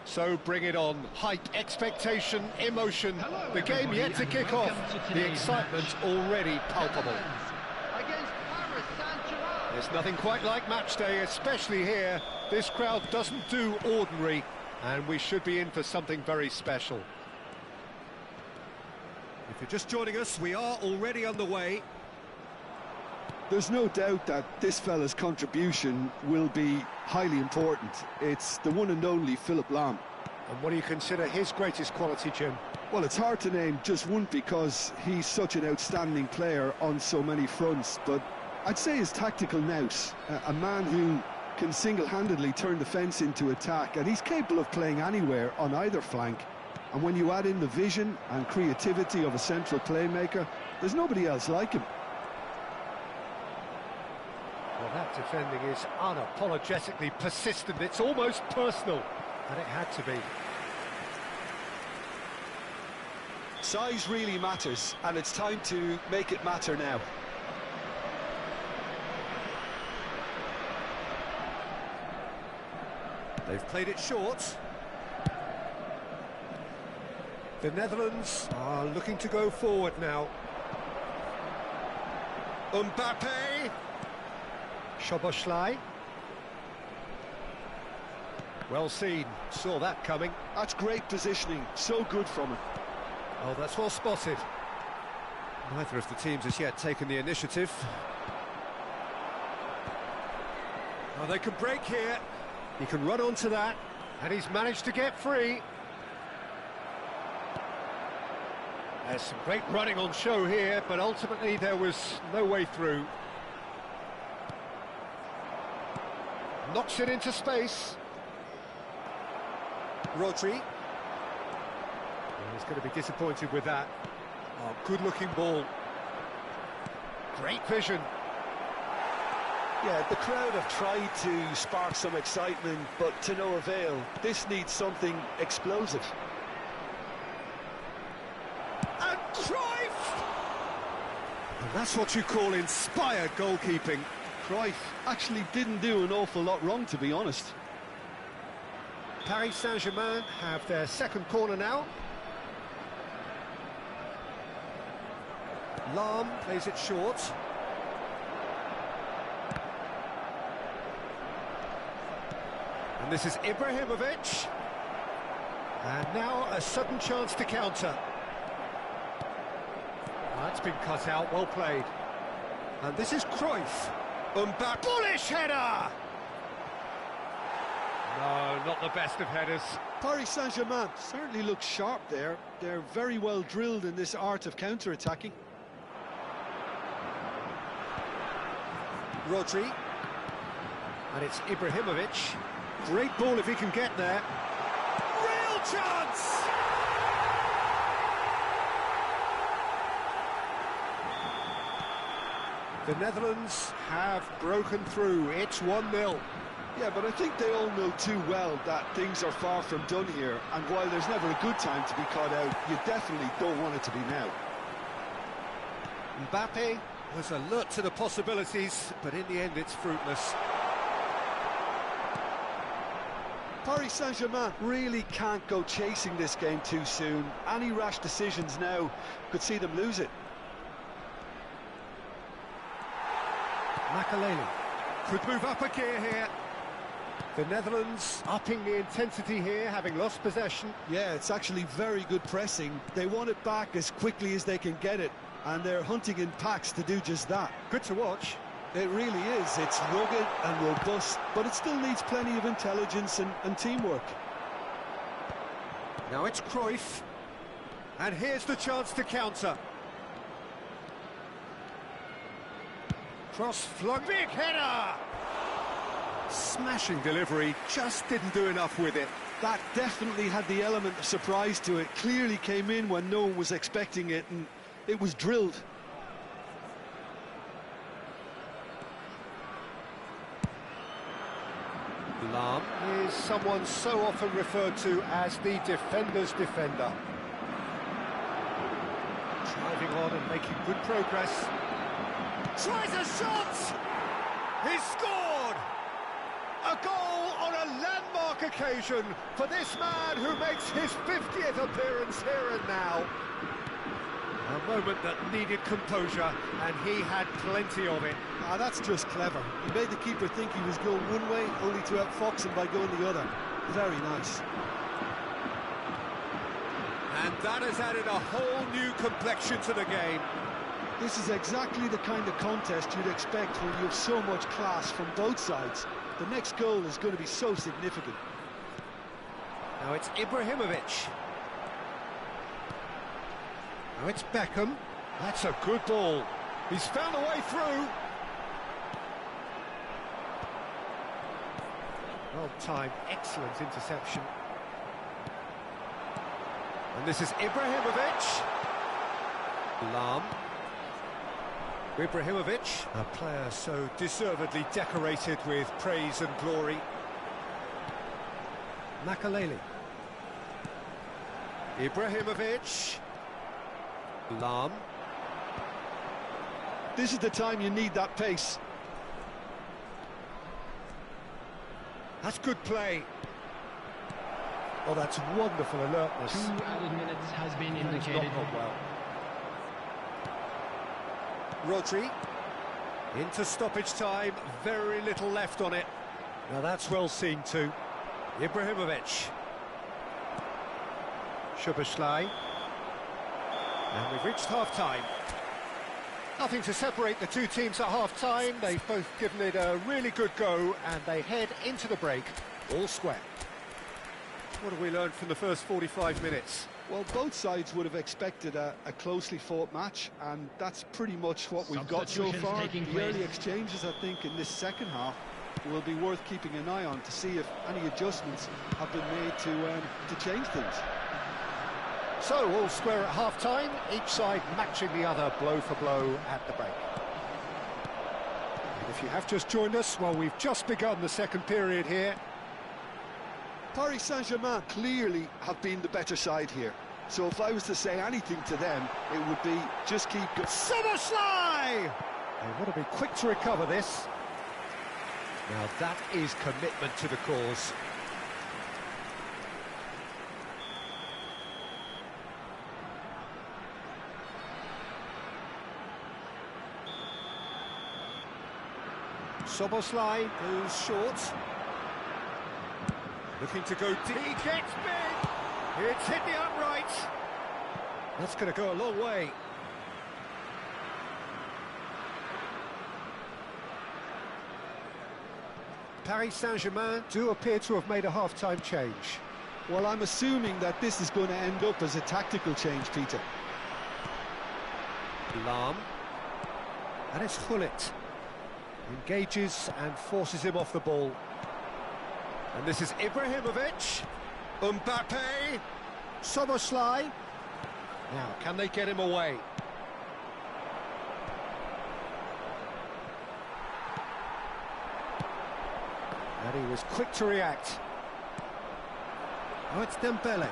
So bring it on. Hype, expectation, emotion. The game yet to kick off. The excitement already palpable. Against Paris Saint-Germain. There's nothing quite like match day, especially here. This crowd doesn't do ordinary, and we should be in for something very special. If you're just joining us, we are already underway. There's no doubt that this fella's contribution will be highly important. It's the one and only Philipp Lahm. And what do you consider his greatest quality, Jim? Well, it's hard to name just one because he's such an outstanding player on so many fronts, but I'd say his tactical nous, a man who can single-handedly turn defence into attack, and he's capable of playing anywhere on either flank. And when you add in the vision and creativity of a central playmaker, there's nobody else like him. Well, that defending is unapologetically persistent. It's almost personal, and it had to be. Size really matters, and it's time to make it matter now. They've played it short. The Netherlands are looking to go forward now. Mbappe. Szoboszlai. Well seen, saw that coming. That's great positioning, so good from him. Oh, that's well spotted. Neither of the teams has yet taken the initiative. Oh, they can break here. He can run onto that, and he's managed to get free. There's some great running on show here, but ultimately there was no way through. Knocks it into space. Rodri. He's going to be disappointed with that. Oh, good-looking ball. Great vision. Yeah, the crowd have tried to spark some excitement, but to no avail. This needs something explosive. And Cruyff! And that's what you call inspired goalkeeping. Cruyff actually didn't do an awful lot wrong, to be honest. Paris Saint-Germain have their second corner now. Lahm plays it short. And this is Ibrahimovic. And now a sudden chance to counter. That's been cut out, well played. And this is Cruyff. Mbappe. Bullish header! No, not the best of headers. Paris Saint-Germain certainly looks sharp there. They're very well drilled in this art of counter-attacking. Rodri. And it's Ibrahimovic. Great ball if he can get there. Real chance! The Netherlands have broken through. It's 1-0. Yeah, but I think they all know too well that things are far from done here, and while there's never a good time to be caught out, you definitely don't want it to be now. Mbappe was alert to the possibilities, but in the end it's fruitless. Paris Saint-Germain really can't go chasing this game too soon. Any rash decisions now could see them lose it. Makelele could move up a gear here. The Netherlands upping the intensity here, having lost possession. Yeah, it's actually very good pressing. They want it back as quickly as they can get it, and they're hunting in packs to do just that. Good to watch. It really is. It's rugged and robust, but it still needs plenty of intelligence and teamwork. Now it's Cruyff. And here's the chance to counter. Cross flung, big header! Smashing delivery, just didn't do enough with it. That definitely had the element of surprise to it. Clearly came in when no one was expecting it, and it was drilled. Lahm is someone so often referred to as the defender's defender. Driving on and making good progress. Tries a shot! He's scored! A goal on a landmark occasion for this man who makes his 50th appearance here and now. A moment that needed composure, and he had plenty of it. Ah, that's just clever. He made the keeper think he was going one way, only to outfox him by going the other. Very nice. And that has added a whole new complexion to the game. This is exactly the kind of contest you'd expect when you have so much class from both sides. The next goal is going to be so significant. Now it's Ibrahimovic. Now it's Beckham. That's a good ball. He's found a way through. Well timed, excellent interception. And this is Ibrahimovic. Lahm. Ibrahimovic, a player so deservedly decorated with praise and glory. Makelele. Ibrahimovic. Lahm. This is the time you need that pace. That's good play. Oh, that's wonderful alertness. 2 added minutes has been indicated. Not gone well. Rodri. Into stoppage time, very little left on it. Now that's well seen too. Ibrahimovic. Szoboszlai. And we've reached half-time. Nothing to separate the two teams at half-time. They've both given it a really good go, and they head into the break all square. What have we learned from the first 45 minutes? Well, both sides would have expected a closely fought match, and that's pretty much what we've got so far. The early exchanges, I think, in this second half will be worth keeping an eye on to see if any adjustments have been made to change things. So, all square at half-time, each side matching the other blow for blow at the break. And if you have just joined us, well, we've just begun the second period here. Paris Saint-Germain clearly have been the better side here. So if I was to say anything to them, it would be just keep going. Szoboszlai! They want to be quick to recover this. Now that is commitment to the cause. Szoboszlai goes short. Looking to go deep. He gets big! It's hit the upright. That's going to go a long way. Paris Saint-Germain do appear to have made a half-time change. Well, I'm assuming that this is going to end up as a tactical change, Peter. Lahm. And it's Gullit. Engages and forces him off the ball. And this is Ibrahimovic. Mbappe. Szoboszlai. Now, can they get him away? And he was quick to react. Now it's Dembele.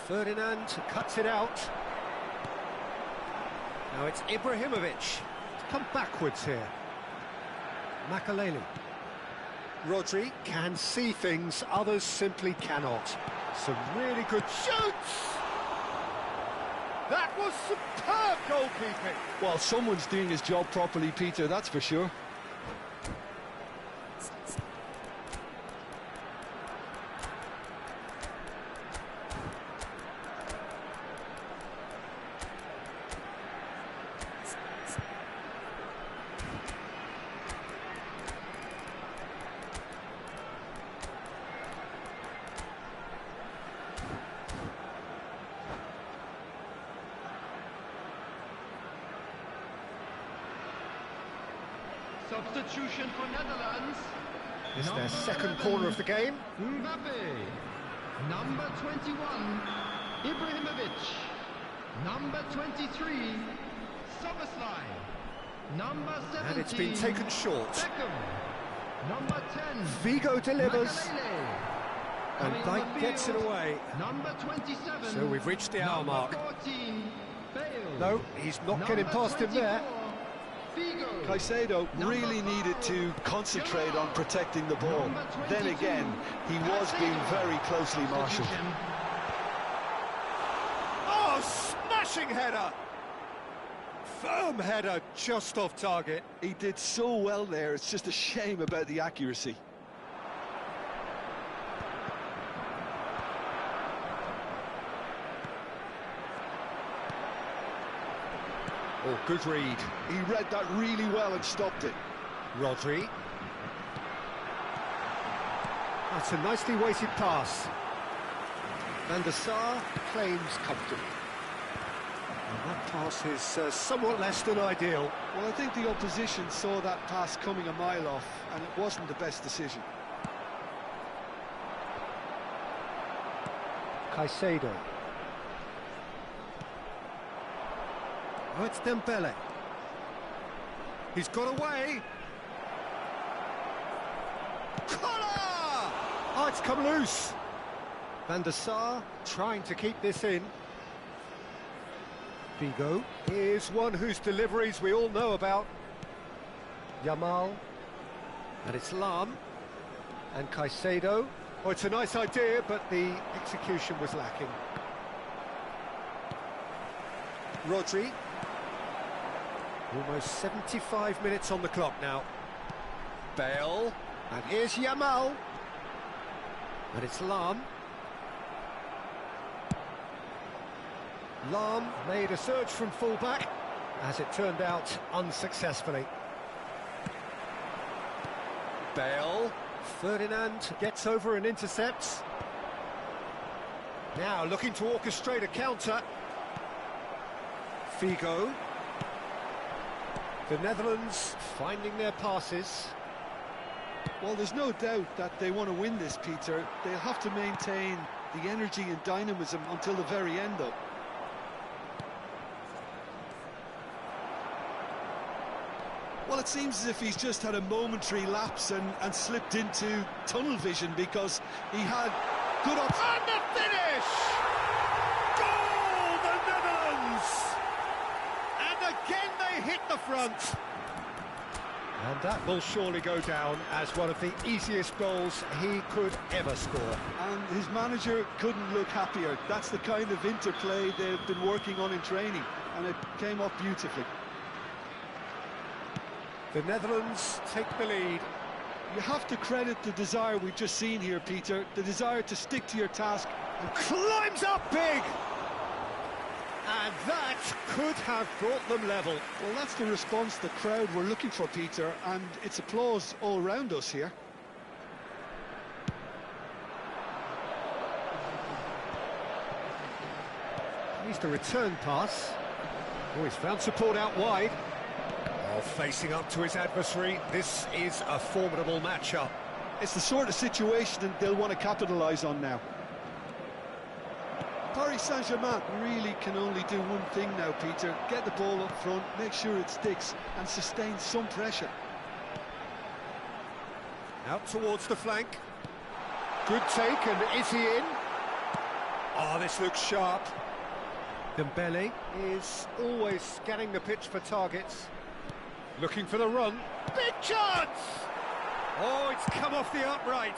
Ferdinand cuts it out. Now it's Ibrahimovic. Come backwards here. Makelele. Rodri can see things others simply cannot. Some really good shoots! That was superb goalkeeping! Well, someone's doing his job properly, Peter, that's for sure. Substitution for Netherlands. It's their second corner of the game. Mbappe. Number 21, Ibrahimovic. Number 23, Szoboszlai. Number 17, And it's been taken short. Beckham. Number 10, Figo delivers, Makelele. and Coming on Dijk the gets it field, away. Number 27, So we've reached the hour number mark. 14, Bale. No, he's not Number getting past him there. 24, Figo. Caicedo Number really needed 5, to concentrate on protecting the ball. Number Then 22, again, he was being very closely marshalled. Substitution. Oh, smashing header! Firm header, just off target. He did so well there, it's just a shame about the accuracy. Oh, good read. He read that really well and stopped it. Rodri. That's a nicely weighted pass. Van der Sar claims comfortably. And that pass is somewhat less than ideal. Well, I think the opposition saw that pass coming a mile off, and it wasn't the best decision. Caicedo. Oh, it's Dembele. He's got away. Collar! Oh, it's come loose. Van der Sar trying to keep this in. Figo is one whose deliveries we all know about. Yamal. And it's Lam. And Caicedo. Oh, it's a nice idea, but the execution was lacking. Rodri. Almost 75 minutes on the clock now. Bale. And here's Yamal. And it's Lam. Lam made a surge from fullback, as it turned out unsuccessfully. Bale. Ferdinand gets over and intercepts. Now looking to orchestrate a counter. Figo. The Netherlands finding their passes. Well, there's no doubt that they want to win this, Peter. They'll have to maintain the energy and dynamism until the very end, though. Well, it seems as if he's just had a momentary lapse and slipped into tunnel vision, because he had good options. And the finish! Goal, the Netherlands! And again they hit the front. And that will surely go down as one of the easiest goals he could ever score. And his manager couldn't look happier. That's the kind of interplay they've been working on in training, and it came off beautifully. The Netherlands take the lead. You have to credit the desire we've just seen here, Peter, the desire to stick to your task. And climbs up big! And that could have brought them level. Well, that's the response the crowd were looking for, Peter, and it's applause all round us here. Here's the return pass. Oh, he's found support out wide. Oh, facing up to his adversary, this is a formidable matchup. It's the sort of situation that they'll want to capitalise on now. Paris Saint-Germain really can only do one thing now, Peter. Get the ball up front, make sure it sticks, and sustain some pressure. Out towards the flank. Good take, and is he in? Oh, this looks sharp. Dembele is always scanning the pitch for targets. Looking for the run. Big chance! Oh, it's come off the upright.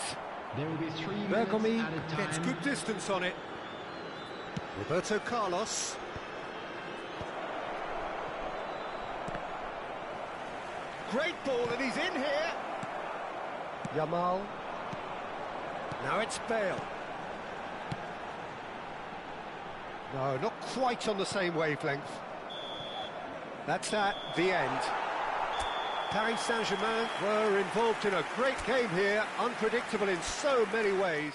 There will be 3 minutes Bergomi added time. gets good distance on it. Roberto Carlos. Great ball, and he's in here. Yamal. Now it's Bale. No, not quite on the same wavelength. That's that, the end. Paris Saint-Germain were involved in a great game here, unpredictable in so many ways.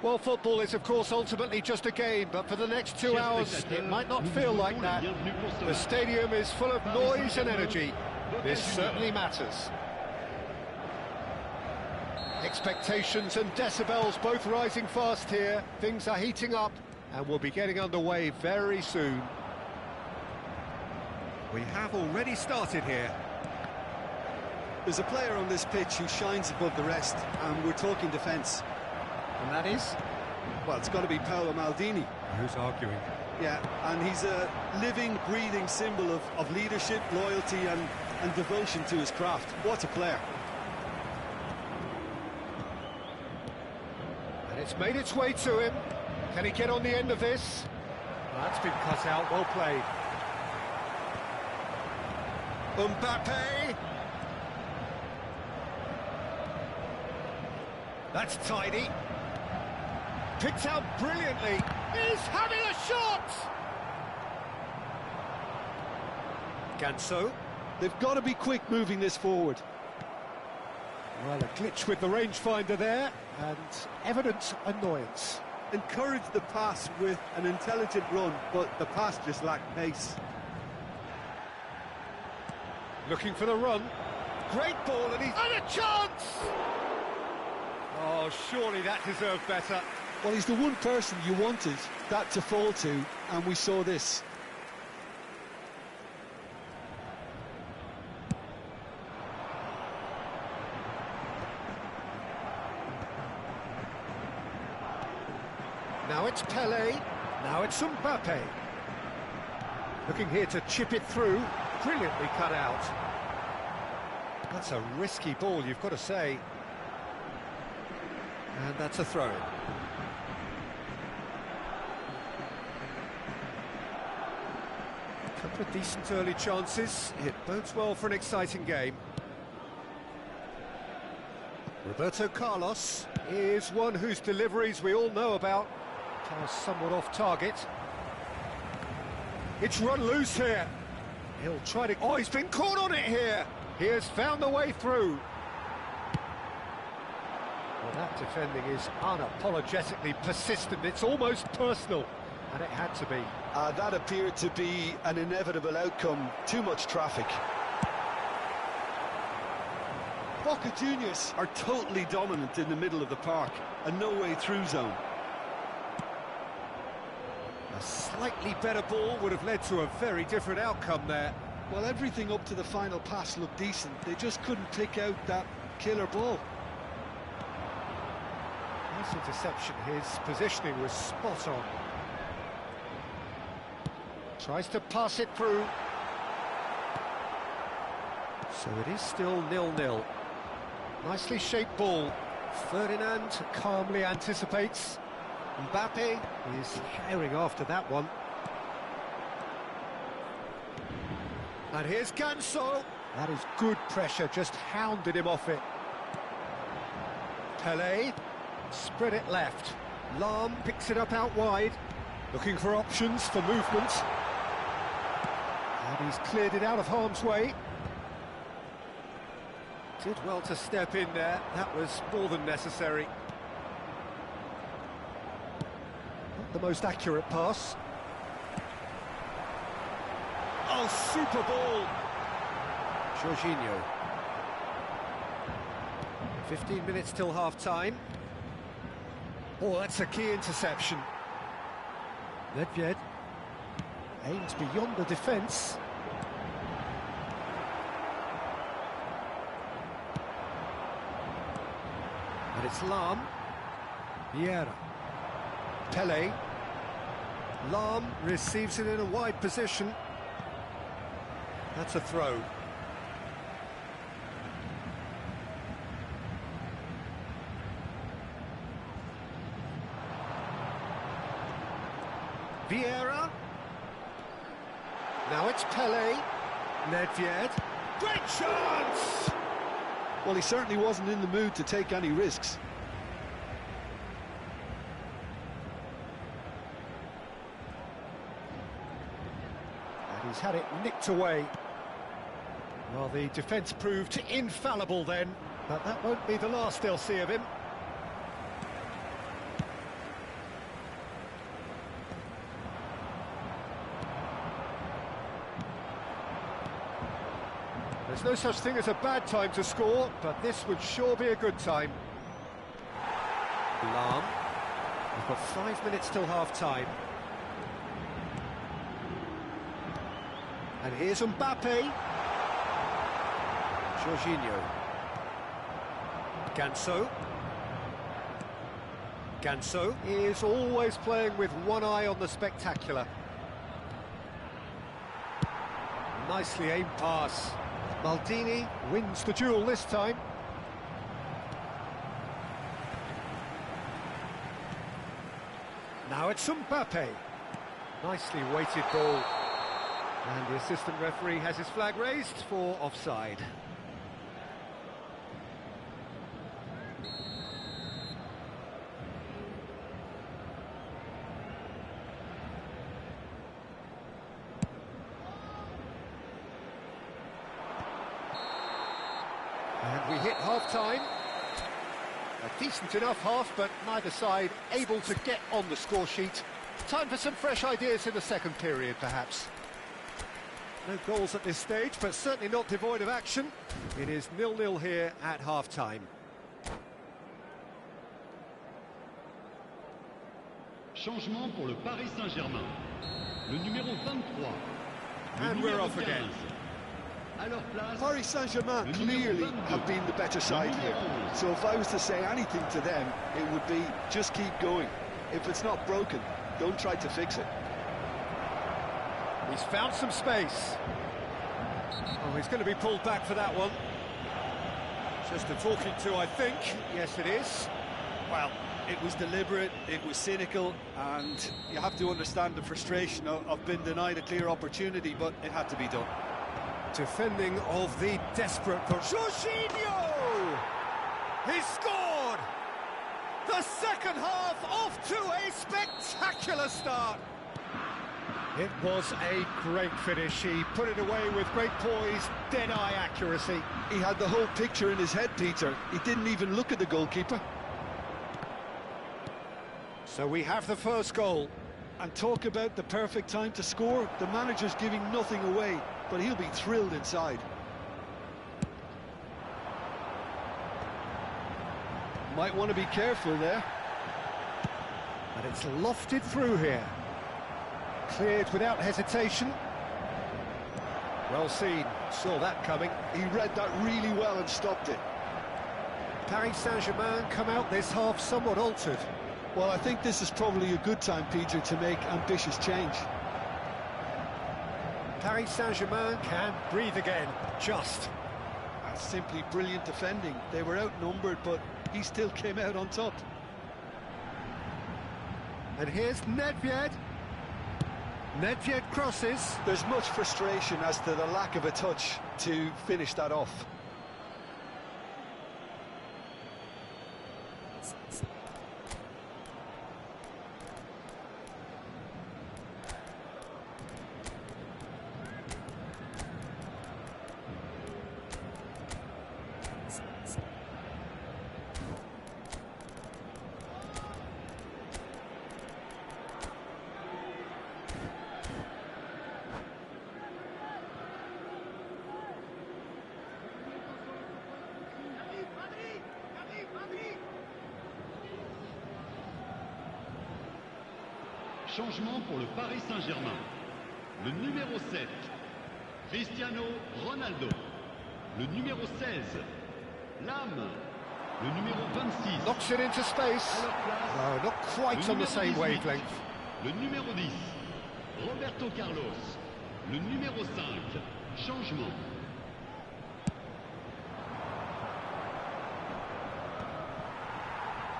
Well, football is, of course, ultimately just a game, but for the next 2 hours, it might not feel like that. The stadium is full of noise and energy. This certainly matters. Expectations and decibels both rising fast here. Things are heating up, and we'll be getting underway very soon. We have already started here. There's a player on this pitch who shines above the rest, and we're talking defence. And that is? Well, it's got to be Paolo Maldini. Who's arguing? Yeah, and he's a living, breathing symbol of leadership, loyalty and devotion to his craft. What a player. And it's made its way to him. Can he get on the end of this? That's been cut out, well played. Mbappe! That's tidy. Picked out brilliantly. He's having a shot! Ganso. They've got to be quick moving this forward. Well, a glitch with the rangefinder there, and evident annoyance. Encourage the pass with an intelligent run, but the pass just lacked pace. Looking for the run. Great ball, and he's... And a chance! Oh, surely that deserved better. Well, he's the one person you wanted that to fall to, and we saw this. Now it's Pelé. Now it's Mbappe. Looking here to chip it through. Brilliantly cut out. That's a risky ball, you've got to say. And that's a throw-in. A couple of decent early chances. It bodes well for an exciting game. Roberto Carlos is one whose deliveries we all know about. Pass somewhat off target. It's run loose here. He'll try to... Oh, he's been caught on it here. He has found the way through. Well, that defending is unapologetically persistent. It's almost personal, and it had to be. That appeared to be an inevitable outcome. Too much traffic. Boca Juniors are totally dominant in the middle of the park, a no-way through zone. A slightly better ball would have led to a very different outcome there. Well, everything up to the final pass looked decent. They just couldn't pick out that killer ball. Nice interception. His positioning was spot on. Tries to pass it through. So it is still 0-0. Nicely shaped ball. Ferdinand calmly anticipates. Mbappe is herring after that one. And here's Ganso. That is good pressure, just hounded him off it. Pelé, spread it left. Lahm picks it up out wide, looking for options for movement. And he's cleared it out of harm's way. Did well to step in there, that was more than necessary. Not the most accurate pass. Oh, super ball! Jorginho. 15 minutes till half-time. Oh, that's a key interception. Nedved aims beyond the defence. And it's Lahm. Vieira. Pelé. Lahm receives it in a wide position. That's a throw. Vieira. Now it's Pelé. Nedved. Great chance! Well, he certainly wasn't in the mood to take any risks. And he's had it nicked away. Well, the defence proved infallible then, but that won't be the last they'll see of him. There's no such thing as a bad time to score, but this would sure be a good time. Lahm. We've got 5 minutes till half-time. And here's Mbappe. Jorginho. Ganso. Ganso is always playing with one eye on the spectacular. Nicely aimed pass. Maldini wins the duel this time. Now it's Mbappe. Nicely weighted ball. And the assistant referee has his flag raised for offside. And we hit half-time. A decent enough half, but neither side able to get on the score sheet. Time for some fresh ideas in the second period, perhaps. No goals at this stage, but certainly not devoid of action. It is 0-0 here at half-time. Changement pour le Paris Saint-Germain. Le numéro 23. And we're off again. Paris Saint-Germain clearly have been the better side here. So if I was to say anything to them, it would be just keep going. If it's not broken, Don't try to fix it. He's found some space. Oh, he's going to be pulled back for that one. Just a talking to, I think. Yes, it is. Well, it was deliberate, it was cynical, and you have to understand the frustration of being denied a clear opportunity, but it had to be done. Defending of the desperate Jorginho! He scored! The second half off to a spectacular start. It was a great finish. He put it away with great poise, dead-eye accuracy. He had the whole picture in his head, Peter. He didn't even look at the goalkeeper. So we have the first goal. And talk about the perfect time to score. The manager's giving nothing away, but he'll be thrilled inside. Might want to be careful there. And it's lofted through here. Cleared without hesitation. Well seen, saw that coming. He read that really well and stopped it. Paris Saint-Germain come out this half somewhat altered. Well, I think this is probably a good time, Peter, to make ambitious change. Paris Saint-Germain can breathe again, just. That's simply brilliant defending. They were outnumbered, but he still came out on top. And here's Nedved. Nedved crosses. There's much frustration as to the lack of a touch to finish that off. Changement pour le Paris Saint-Germain. Le numéro 7, Cristiano Ronaldo. Le numéro 16, Lam. Le numéro 26. Knocks it into space. No, not quite on the same wavelength. Le numéro 10, Roberto Carlos. Le numéro 5, changement.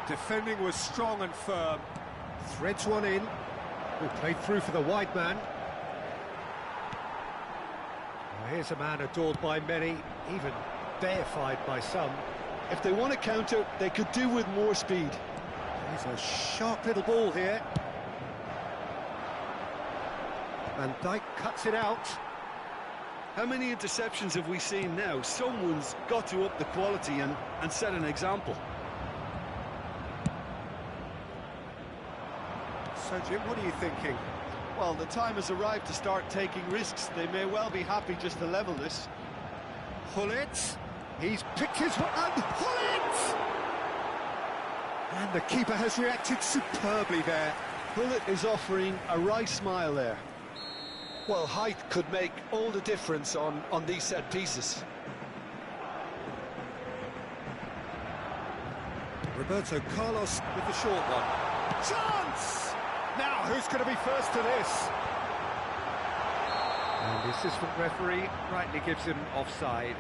Defending was strong and firm. Threads one in. Who played through for the wide man. Well, here's a man adored by many, even deified by some. If they want to counter, they could do with more speed. There's a sharp little ball here. Van Dijk cuts it out. How many interceptions have we seen now? Someone's got to up the quality and set an example. So, Jim, what are you thinking? Well, the time has arrived to start taking risks. They may well be happy just to level this. Gullit, he's picked his one, and Gullit! And the keeper has reacted superbly there. Gullit is offering a wry smile there. Well, height could make all the difference on these set pieces. Roberto Carlos with the short one. Chance! Now, who's going to be first to this? And the assistant referee rightly gives him offside.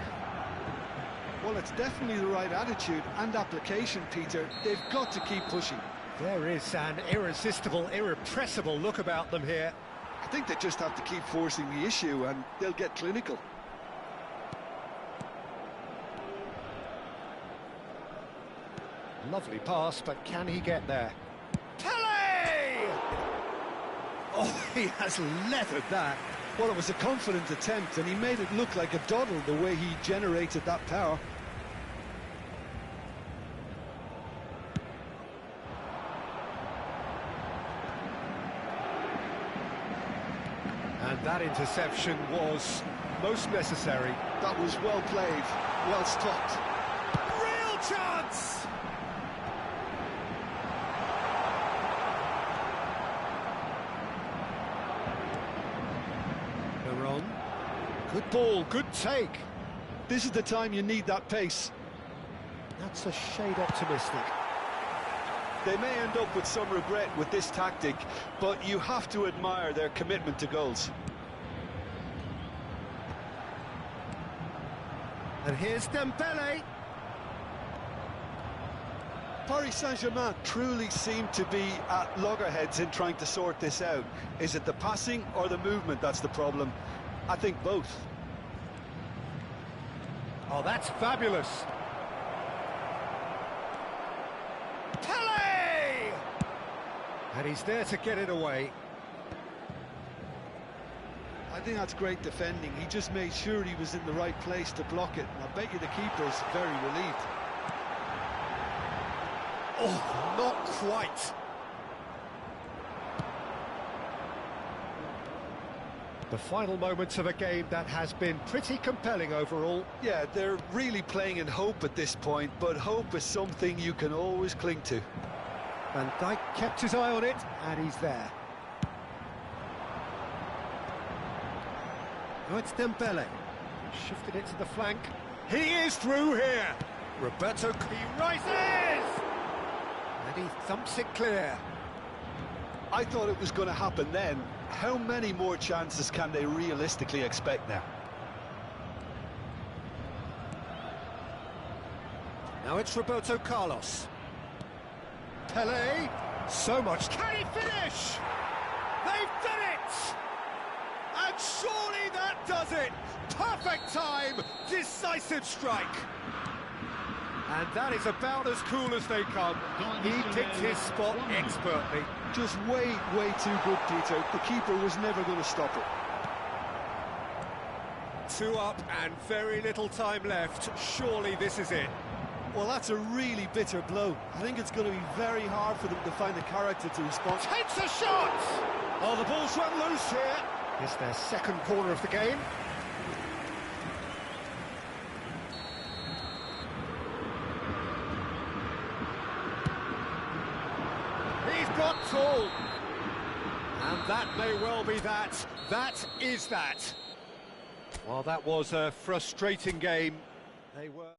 Well, it's definitely the right attitude and application, Peter. They've got to keep pushing. There is an irresistible, irrepressible look about them here. I think they just have to keep forcing the issue and they'll get clinical. Lovely pass, but can he get there? Pele! Oh, he has leathered that. Well, it was a confident attempt, and he made it look like a doddle the way he generated that power. And that interception was most necessary. That was well played, well stopped. Real chance! Good ball, good take. This is the time you need that pace. That's a shade optimistic. They may end up with some regret with this tactic, but you have to admire their commitment to goals. And here's Dembele. Paris Saint-Germain truly seem to be at loggerheads in trying to sort this out. Is it the passing or the movement that's the problem? I think both. Oh, that's fabulous. Pele! And he's there to get it away. I think that's great defending. He just made sure he was in the right place to block it. And I bet you the keeper's very relieved. Oh, not quite. The final moments of a game that has been pretty compelling overall. Yeah, they're really playing in hope at this point, but hope is something you can always cling to. Van Dijk kept his eye on it, and he's there. Now it's Dembele. Shifted it to the flank. He is through here. Roberto, he rises! And he thumps it clear. I thought it was going to happen then. How many more chances can they realistically expect now? Now it's Roberto Carlos. Pele. So much. Can he finish? They've done it! And surely that does it! Perfect time! Decisive strike! And that is about as cool as they come. He picked his spot expertly. Just way too good, Peter. The keeper was never going to stop it. 2 up and very little time left. Surely this is it. Well, that's a really bitter blow. I think it's going to be very hard for them to find the character to respond. Takes a shot! Oh, the ball's run loose here. It's their second corner of the game. He's got tall. And that may well be that. That is that. Well, that was a frustrating game. They were...